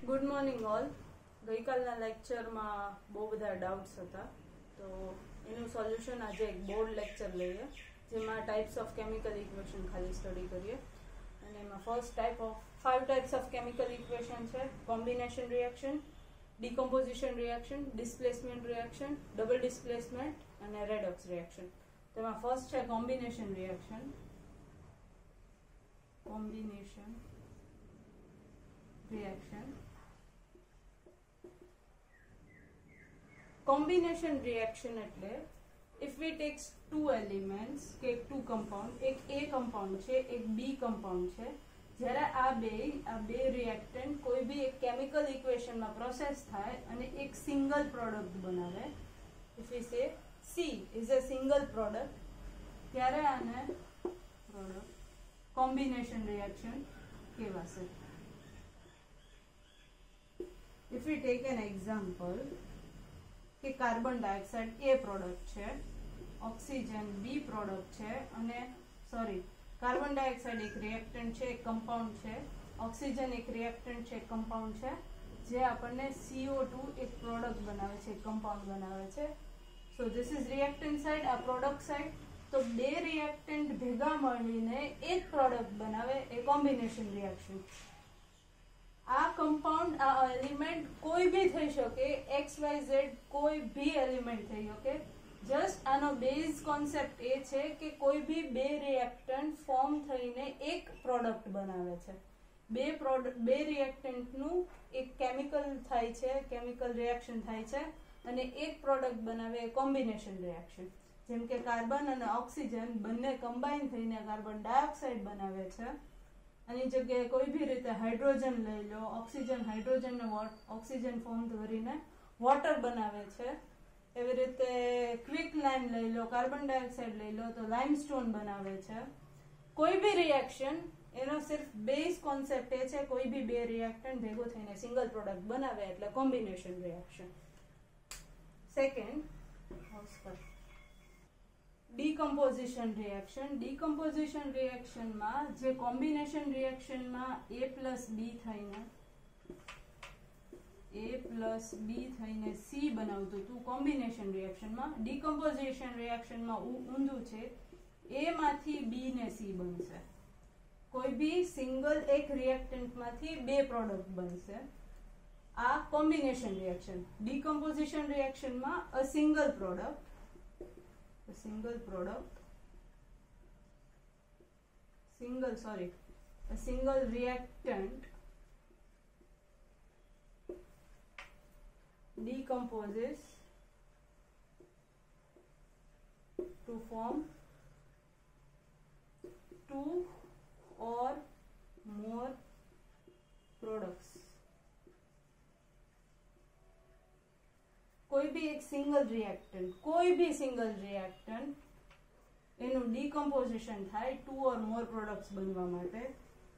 Good morning all. ગઈકાલના લેક્ચરમાં બહુ બધા ડાઉટ્સ હતા, તો એનું સોલ્યુશન આજે એક બોર્ડ લેક્ચર લઈએ, જેમાં ટાઈપ્સ ઓફ કેમિકલ ઇક્વેશન ખાલી સ્ટડી કરીએ. અને એમાં first type of 5 types of chemical equation છે: combination reaction, decomposition reaction, displacement reaction, double displacement અને રેડોક્સ રિએક્શન. તેમાં ફર્સ્ટ છે combination reaction. Combination reaction. Combination reaction એટલે if we take two elements કે two compound, એક A compound છે, એક B compound છે, જ્યારે આ બે reactant કોઈ બી એક chemical equation માં process થાય અને એક single product બનાવે, if we say C is a single product, ત્યારે આને product combination reaction કહેવાશે. If we take an example કે કાર્બન ડાયોક્સાઇડ A પ્રોડક્ટ છે, ઓક્સિજન B પ્રોડક્ટ છે, અને કાર્બન ડાયોક્સાઇડ એક રિએક્ટન્ટ છે, એક કમ્પાઉન્ડ છે, ઓક્સિજન એક રિએક્ટન્ટ છે, એક કમ્પાઉન્ડ છે, જે આપણને CO2 એક પ્રોડક્ટ બનાવે છે, એક કમ્પાઉન્ડ બનાવે છે. સો ધીસ ઇઝ રિએક્ટન્ટ સાઇડ, આ પ્રોડક્ટ સાઇડ. તો બે રિએક્ટન્ટ ભેગા મળીને એક પ્રોડક્ટ બનાવે, એ કોમ્બિનેશન રિએક્શન. આ કમ્પાઉન્ડ, આ એલિમેન્ટ કોઈ બી થઈ શકે, XYZ કોઈ બી એલિમેન્ટ થઈ શકે. જસ્ટ આનો બેઝ કોન્સેપ્ટ એ છે કે કોઈ બી બે રિએક્ટન્ટ ફોર્મ થઈને એક પ્રોડક્ટ બનાવે છે. બે રિએક્ટન્ટનું એક કેમિકલ થાય છે, કેમિકલ રિએક્શન થાય છે, અને એક પ્રોડક્ટ બનાવે, એ કોમ્બિનેશન રિએક્શન. જેમ કે કાર્બન અને ઓક્સિજન બંને કમ્બાઈન થઈને કાર્બન ડાયોક્સાઇડ બનાવે છે. આની જગ્યાએ કોઈ બી રીતે હાઇડ્રોજન લઈ લો, ઓક્સિજન હાઇડ્રોજનને ઓક્સિજન ફોર્મ કરીને વોટર બનાવે છે. એવી રીતે ક્વિક લાઇમ લઈ લો, કાર્બન ડાયોક્સાઇડ લઈ લો તો લાઇમસ્ટોન બનાવે છે. કોઈ બી રિએક્શન, એનો સિર્ફ બેઝ કોન્સેપ્ટ એ છે કોઈ બી બે રિએક્ટન્ટ ભેગો થઈને સિંગલ પ્રોડક્ટ બનાવે એટલે combination reaction. Second, decomposition reaction. Decomposition રિએક્શનમાં જે કોમ્બિનેશન રિએક્શનમાં A પ્લસ બી થઈને C બનાવતું હતું કોમ્બિનેશન રિએક્શનમાં, ડીકમ્પોઝિશન રિએક્શનમાં ઊંધું છે, A માંથી B ને C બનશે. કોઈ બી સિંગલ એક રિએક્ટન્ટમાંથી બે પ્રોડક્ટ બનશે. આ કોમ્બિનેશન રિએક્શન. ડીકમ્પોઝિશન રિએક્શનમાં a single reactant decomposes to form two or more products. કોઈ બી એક સિંગલ રિએક્ટન્ટ એનું ડીકમ્પોઝિશન થાય ટુ ઓર મોર પ્રોડક્ટ્સ બનવા માટે.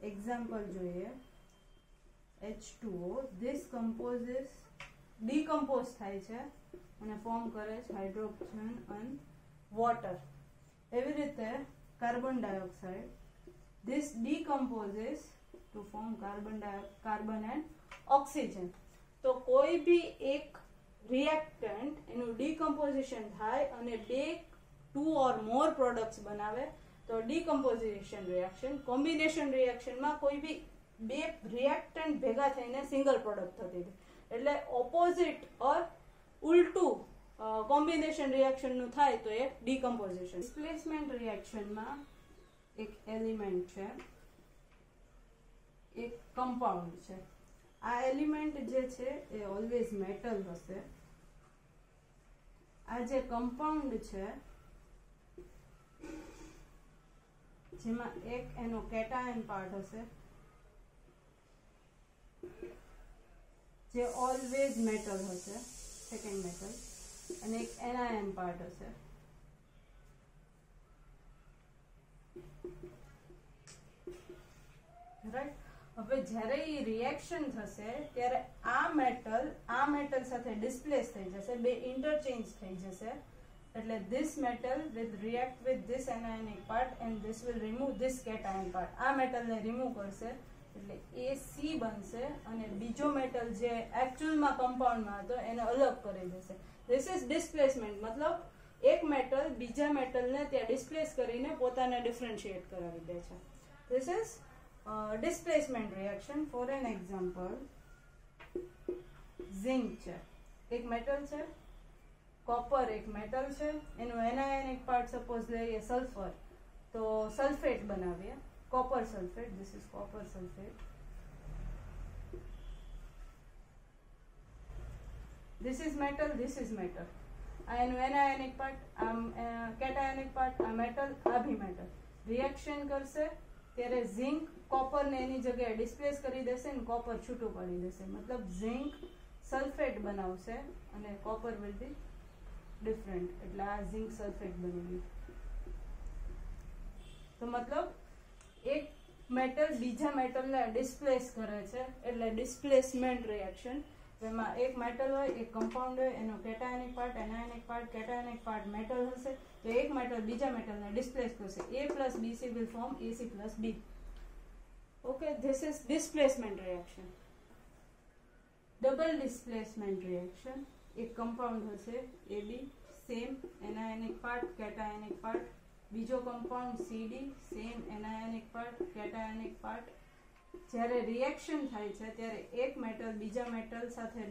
એક્ઝામ્પલ જોઈએ, H2O. ધીસ ડીકમ્પોઝ થાય છે અને ફોર્મ કરે છે હાઇડ્રોજન અને વોટર. એવી રીતે carbon dioxide, this decomposes to form carbon and oxygen. તો કોઈ બી એક રિએક્ટન્ટ એનું ડીકમ્પોઝિશન થાય અને બે ટુ ઓર મોર પ્રોડક્ટ્સ બનાવે તો ડીકમ્પોઝિશન રિએક્શન. કોમ્બિનેશન રિએક્શનમાં કોઈ બી બે રિએક્ટન્ટ ભેગા થઈને સિંગલ પ્રોડક્ટ થતી હતી, એટલે ઓપોઝિટ ઓર ઉલટું કોમ્બિનેશન રિએક્શનનું થાય તો એ ડીકમ્પોઝિશન. ડિસ્પ્લેસમેન્ટ રિએક્શનમાં એક એલિમેન્ટ છે, એક કમ્પાઉન્ડ છે. આ એલિમેન્ટ જે છે એ ઓલવેઝ મેટલ હશે. આ જે કમ્પાઉન્ડ છે જેમાં એક એનો કેટાયન પાર્ટ હશે જે ઓલવેઝ મેટલ હશે, સેકન્ડ મેટલ, અને એક એનાયન પાર્ટ હશે. રાઈટ. હવે જ્યારે એ રિએક્શન થશે ત્યારે આ મેટલ સાથે ડિસ્પ્લેસ થઈ જશે, બે ઇન્ટરચેન્જ થઈ જશે. એટલે this metal will react with this anionic part and this will remove this cation part. આ મેટલને રિમૂવ કરશે એટલે AC બનશે અને બીજો મેટલ જે એકચ્યુઅલમાં કમ્પાઉન્ડમાં હતો એને અલગ કરી દેશે. ધીસ ઇઝ ડિસ્પ્લેસમેન્ટ, મતલબ એક મેટલ બીજા મેટલને ત્યાં ડિસ્પ્લેસ કરીને પોતાને ડિફરન્શિએટ કરાવી દે છે. This is displacement reaction. For an example, zinc છે, એક મેટલ છે, કોપર એક મેટલ છે, એનું એનાયોનિક પાર્ટ સપોઝ લઈએ સલ્ફર, તો સલ્ફેટ બનાવીએ, copper sulfate. This is copper sulfate. This is metal, this is metal. આ એનું એનાયોનિક પાર્ટ, કેટાયોનિક પાર્ટ, આ મેટલ, આ ભી મેટલ. રિએક્શન કરશે ત્યારે ઝિંક કોપર ને એની જગ્યાએ ડિસ્પ્લેસ કરી દેશે અને કોપર છૂટું પાડી દેશે. મતલબ ઝિંક સલ્ફેટ બનાવશે અને કોપર વિલ બી ડિફરન્ટ. એટલે આ ઝિંક સલ્ફેટ બની ગયું. તો મતલબ એક મેટલ બીજા મેટલને ડિસ્પ્લેસ કરે છે એટલે ડિસ્પ્લેસમેન્ટ રિએક્શન. જેમાં એક મેટલ હોય, એક કમ્પાઉન્ડ હોય, એનો કેટાયોનિક part, anionic part, cationic part metal હશે, તો એક મેટલ બીજા મેટલને ડિસ્પ્લેસ કરશે. A plus BC will form AC plus B. Okay, this is displacement reaction. Double displacement reaction. એક કમ્પાઉન્ડ હશે AB, same anionic part, cationic part, બીજો compound CD, same anionic part, cationic part. જ્યારે reaction થાય છે ત્યારે એક metal બીજા metal સાથે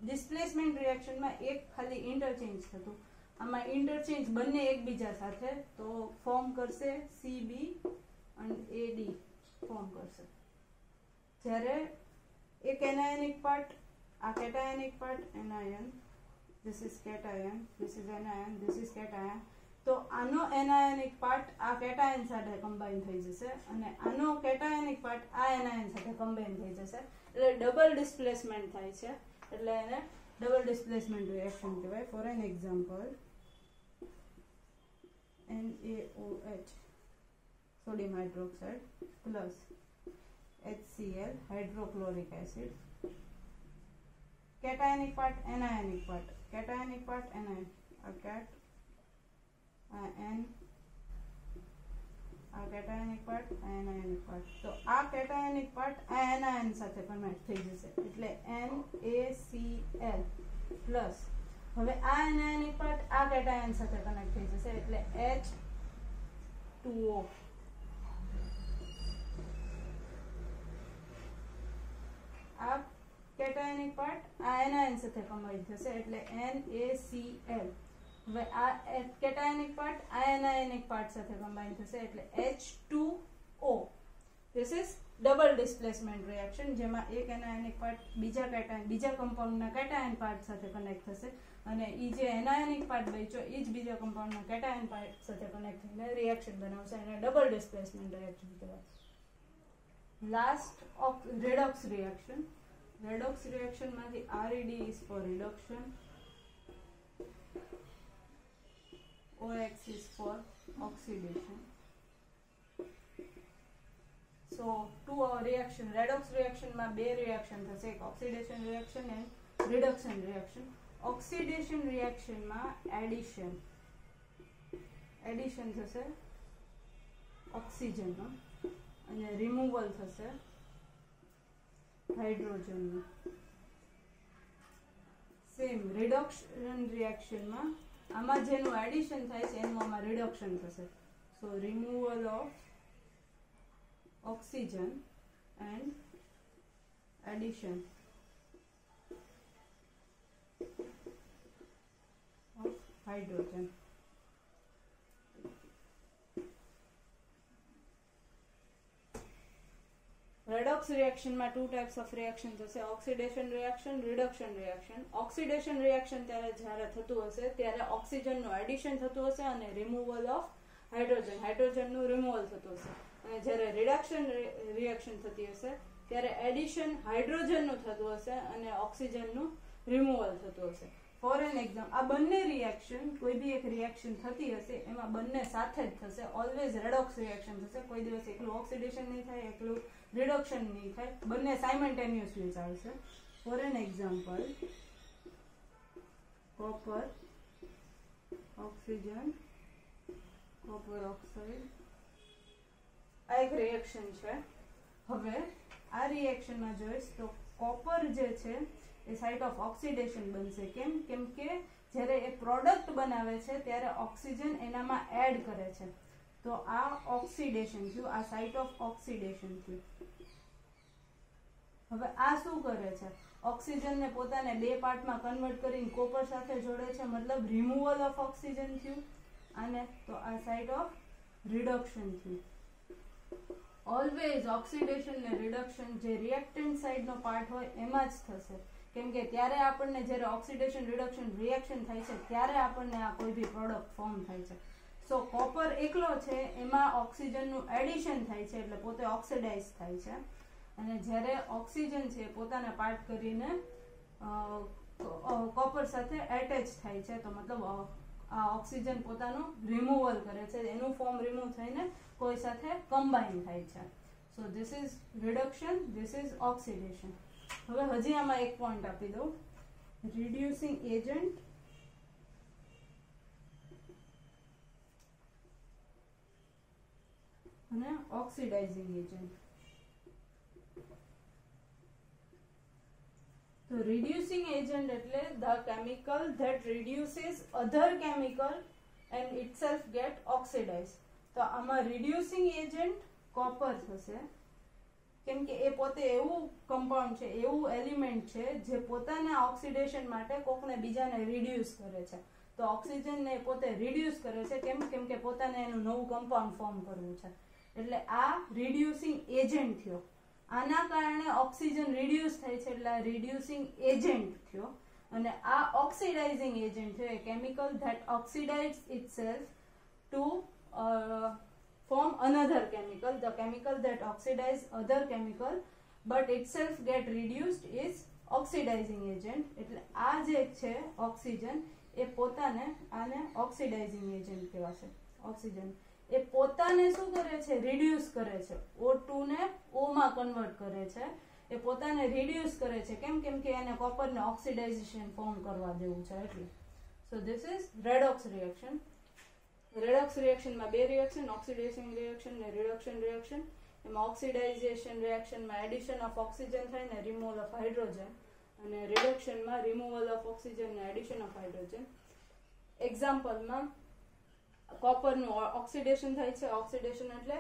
ડિસ્પ્લેસમેન્ટ રિએક્શનમાં એક ખાલી ઇન્ટરચેન્જ થતું, આમાં ઇન્ટરચેન્જ બંને એકબીજા સાથે, તો ફોર્મ કરશે CB અને AD ફોર્મ કરશે. જ્યારે એક એનાયોનિક પાર્ટ, આ cationic part, anion, this is cation, this is anion, this is cation, તો આનો એનાયોનિક પાર્ટ આ કેટાયન સાથે કમ્બાઈન થઈ જશે અને આનો કેટાયોનિક પાર્ટ આ એનાયન સાથે કમ્બાઈન થઈ જશે. એટલે ડબલ ડિસ્પ્લેસમેન્ટ થાય છે, એટલે એને ડબલ ડિસ્પ્લેસમેન્ટ રિએક્શન કહેવાય. For an example, NaOH sodium hydroxide plus HCl hydrochloric acid. Cationic part, anionic part, cationic part, anion, આ કેટ, N, આ કેટાયોનિક પાર્ટ, આ એનાયોનિક પાર્ટ. તો આ કેટાયોનિક પાર્ટ આ એનાયન સાથે કનેક્ટ થઈ જશે એટલે NaCl પ્લસ, હવે આ એનાયોનિક પાર્ટ આ કેટાયન સાથે કનેક્ટ થઈ જશે એટલે H2O. આ કેટાયોનિક પાર્ટ આ એનાયન સાથે કમ્બાઈન થશે એટલે NaCl. હવે આ કેટાયોનિક પાર્ટ આ એનાયોનિક પાર્ટ સાથે કમ્બાઈન થશે એટલે H2O. This is double displacement reaction, જેમાં એક એનાયોનિક પાર્ટ બીજા કેટાયન, બીજા કમ્પાઉન્ડના કેટાયન પાર્ટ સાથે કનેક્ટ થશે અને ઈ જે એનાયોનિક પાર્ટ બચ્યો ઈ જ બીજા કમ્પાઉન્ડના કેટાયન પાર્ટ સાથે કનેક્ટ થઈને રિએક્શન બનાવશે અને ડબલ ડિસ્પ્લેસમેન્ટ રિએક્શન કહેવાય. Last redox reaction. રેડોક્સ રિએક્શનમાંથી RED is for reduction, OX is for oxidation. So two reaction, redox reaction માં બે reaction થશે, એક oxidation reaction and reduction reaction. Oxidation reaction માં addition થશે ઓક્સિજન નો અને રિમૂવલ થશે હાઇડ્રોજન નું. સેમ રિડક્શન રિએક્શન માં આમાં જેનું એડિશન થાય છે એનું આમાં રિડક્શન થશે. So removal of oxygen and addition of hydrogen. Redox રિએક્શનમાં ટુ ટાઈપ્સ ઓફ રિએક્શન થશે, oxidation reaction, reduction reaction. Oxidation reaction જ્યારે થતું હશે ત્યારે ઓક્સિજનનું એડિશન થતું હશે અને રિમૂવલ ઓફ હાઇડ્રોજનનું રિમૂવલ થતું હશે. અને જ્યારે રિડક્શન રિએક્શન થતી હશે ત્યારે એડિશન હાઇડ્રોજનનું થતું હશે અને ઓક્સિજનનું રિમૂવલ થતું હશે. ફોર એન એક્ઝામ્પલ, આ બંને રિએક્શન, કોઈ બી એક રિએક્શન થતી હશે એમાં બંને સાથે જ થશે, ઓલવેઝ રેડોક્સ રિએક્શન થશે. કોઈ દિવસ એકલું ઓક્સિડેશન નહીં થાય, એકલું રિડક્શન નહીં થાય, બંને સાયમલ્ટેનિયસલી ચાલશે. For an example, copper oxygen, copper oxide, આ એક રિએક્શન છે. હવે આ રિએક્શનમાં જોઈશ તો કોપર જે છે એ સાઇટ ઓફ ઓક્સિડેશન બનશે. કેમ કે જ્યારે એ પ્રોડક્ટ બનાવે છે ત્યારે ઓક્સિજન એનામાં એડ કરે છે, તો આ ઓક્સિડેશન થયું, આ સાઇટ ઓફ ઓક્સિડેશન થયું. હવે આ શું કરે છે? ઓક્સિજનને પોતાને બે પાર્ટમાં કન્વર્ટ કરીને કોપર સાથે જોડે છે, મતલબ રિમૂવલ ઓફ ઓક્સિજન થયું. આને તો આ સાઇટ ઓફ રિડક્શન થયું. ઓલવેઝ ઓક્સિડેશન ને રિડક્શન જે રિએક્ટન્ટ સાઇડનો પાર્ટ હોય એમાં જ થશે, કેમ કે ત્યારે આપણને જ્યારે ઓક્સિડેશન રિડક્શન રિએક્શન થાય છે ત્યારે આપણને આ કોઈ બી પ્રોડક્ટ ફોર્મ થાય છે. સો કોપર એકલો છે એમાં ઓક્સિજનનું એડિશન થાય છે એટલે પોતે ઓક્સિડાઇઝ થાય છે, અને જ્યારે ઓક્સિજન છે પોતાના પાર્ટ કરીને કોપર સાથે એટેચ થાય છે, તો મતલબ આ ઓક્સિજન પોતાનું રિમૂવલ કરે છે, એનું ફોર્મ રિમૂવ થઈને કોઈ સાથે કમ્બાઈન થાય છે. સો this is reduction, this is oxidation. હવે હજી આમાં એક પોઈન્ટ આપી દઉં, રિડ્યુસિંગ એજન્ટ અને ઓક્સિડાઇઝિંગ એજન્ટ. તો રિડ્યુસિંગ એજન્ટ એટલે the chemical that reduces other chemical and itself get oxidized. તો આમાં રિડ્યુસિંગ એજન્ટ કોપર થશે, કેમ કે એ પોતે એવું કમ્પાઉન્ડ છે, એવું એલિમેન્ટ છે જે પોતાના ઓક્સિડેશન માટે કોકને બીજાને રિડ્યુસ કરે છે. તો ઓક્સિજનને પોતે રિડ્યુસ કરે છે, કેમ કે પોતાને એનું નવું કમ્પાઉન્ડ ફોર્મ કરવું છે, એટલે આ રિડ્યુસિંગ એજન્ટ થયો. આના કારણે ઓક્સિજન રિડ્યુસ થાય છે એટલે આ રિડ્યુસિંગ એજન્ટ થયો. અને આ ઓક્સિડાઇઝિંગ એજન્ટ છે, chemical that oxidise itself to form another chemical. The chemical that oxidize other chemical but itself get reduced is oxidizing agent. એટલે આ જે છે ઓક્સિજન એ પોતાને આને ઓક્સિડાઇઝિંગ એજન્ટ કહેવાશે. ઓક્સિજન એ પોતાને શું કરે છે? રિડ્યુસ કરે છે, O2 ને O માં કન્વર્ટ કરે છે, એ પોતાને રિડ્યુસ કરે છે. કેમ કે એને કોપરને ઓક્સિડાઇઝેશન ફોર્મ કરવા દેવું છે એટલે. So this is redox reaction. Redox રિએક્શનમાં બે રિએક્શન, ઓક્સિડેશન રિએક્શન ને રિડક્શન રિએક્શન. એમાં ઓક્સિડાઇઝેશન રિએક્શનમાં એડિશન ઓફ ઓક્સિજન થાય ને રિમૂવલ ઓફ હાઇડ્રોજન, અને રિડક્શનમાં રિમૂવલ ઓફ ઓક્સિજન ને એડિશન ઓફ હાઇડ્રોજન. એક્ઝામ્પલમાં કોપરનું ઓક્સિડેશન થાય છે. ઓક્સિડેશન એટલે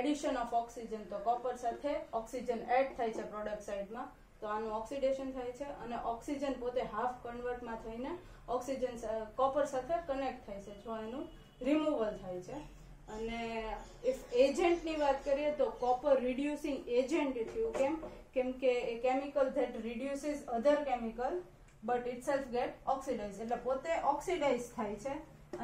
એડિશન ઓફ ઓક્સિજન, તો કોપર સાથે ઓક્સિજન એડ થાય છે પ્રોડક્ટ સાઇડમાં, તો આનું ઓક્સિડેશન થાય છે. અને ઓક્સિજન પોતે હાફ કન્વર્ટમાં થઈને ઓક્સિજન કોપર સાથે કનેક્ટ થાય છે, જો એનું રિમૂવલ થાય છે. અને ઇફ એજન્ટની વાત કરીએ તો કોપર રિડ્યુસિંગ એજન્ટ થયું. કેમ કે એ chemical that reduces other chemical but itself get oxidise, એટલે પોતે ઓક્સિડાઇઝ થાય છે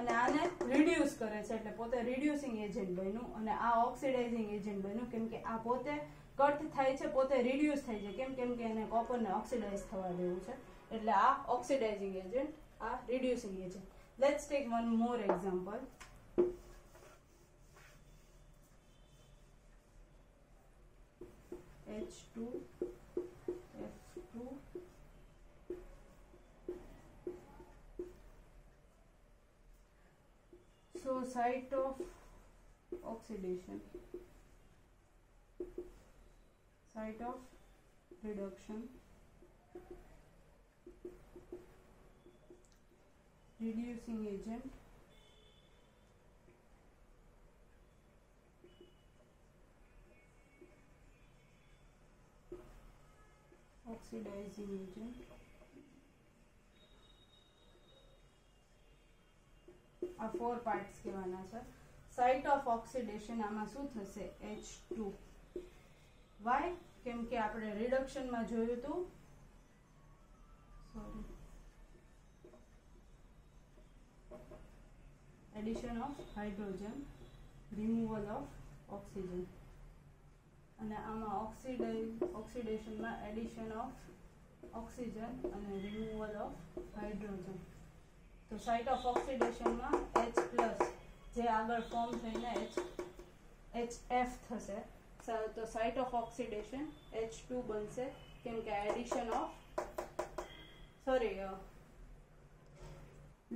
અને આને રિડ્યુસ કરે છે, એટલે પોતે રિડ્યુસિંગ એજન્ટ બન્યું. અને આ ઓક્સિડાઇઝિંગ એજન્ટ બન્યું કેમ કે આ પોતે કટ થાય છે, પોતે રિડ્યુસ થાય છે. કેમ કે એને કોપરને ઓક્સિડાઇઝ થવા દેવું છે, એટલે આ ઓક્સિડાઇઝિંગ એજન્ટ, આ reducing agent. Let's take one more example. H2F2. So site of oxidation, site of reduction, reducing agent, oxidizing agent. આ 4 પાર્ટ્સ કહેવાના છે. સાઇટ ઓફ ઓક્સિડેશન આમાં શું થશે? H2. વાય? કેમ કે આપણે રિડક્શનમાં જોયું હતું, sorry, addition of hydrogen, removal of oxygen, અને આમાં ઓક્સિડેશનમાં એડિશન ઓફ ઓક્સિજન અને રિમૂવલ ઓફ હાઇડ્રોજન. તો સાઇટ ઓફ ઓક્સિડેશનમાં H+ જે આગળ ફોર્મ થઈને HF થશે, તો સાઇટ ઓફ ઓક્સિડેશન H2 બનશે, કેમ કે addition of, sorry,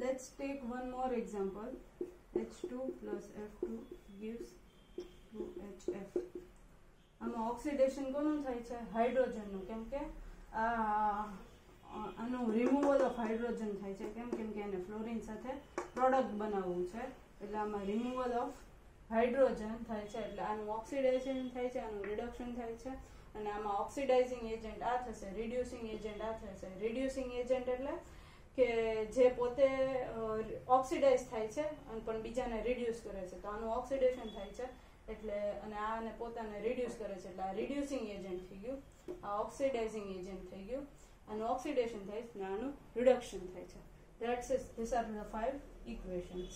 let's take one more example. H2 plus F2 gives 2HF. આમાં ઓક્સિડેશન કોનું થાય છે? હાઇડ્રોજનનું. કેમ કે આનું રિમૂવલ ઓફ હાઇડ્રોજન થાય છે. કેમ કે એને ફ્લોરિન સાથે પ્રોડક્ટ બનાવવું છે, એટલે આમાં રિમૂવલ ઓફ હાઇડ્રોજન થાય છે, એટલે આનું ઓક્સિડેશન થાય છે, આનું રિડક્શન થાય છે. અને આમાં ઓક્સિડાઇઝિંગ એજન્ટ આ થશે, રિડ્યુસિંગ એજન્ટ આ થશે. રિડ્યુસિંગ એજન્ટ એટલે કે જે પોતે ઓક્સિડાઇઝ થાય છે અને પણ બીજાને રિડ્યુસ કરે છે, તો આનું ઓક્સિડેશન થાય છે, એટલે અને આને પોતાને રિડ્યુસ કરે છે, એટલે આ રિડ્યુસિંગ એજન્ટ થઈ ગયું, આ ઓક્સિડાઇઝિંગ એજન્ટ થઈ ગયું. આનું ઓક્સિડેશન થાય છે અને આનું રિડક્શન થાય છે. This are the 5 equations.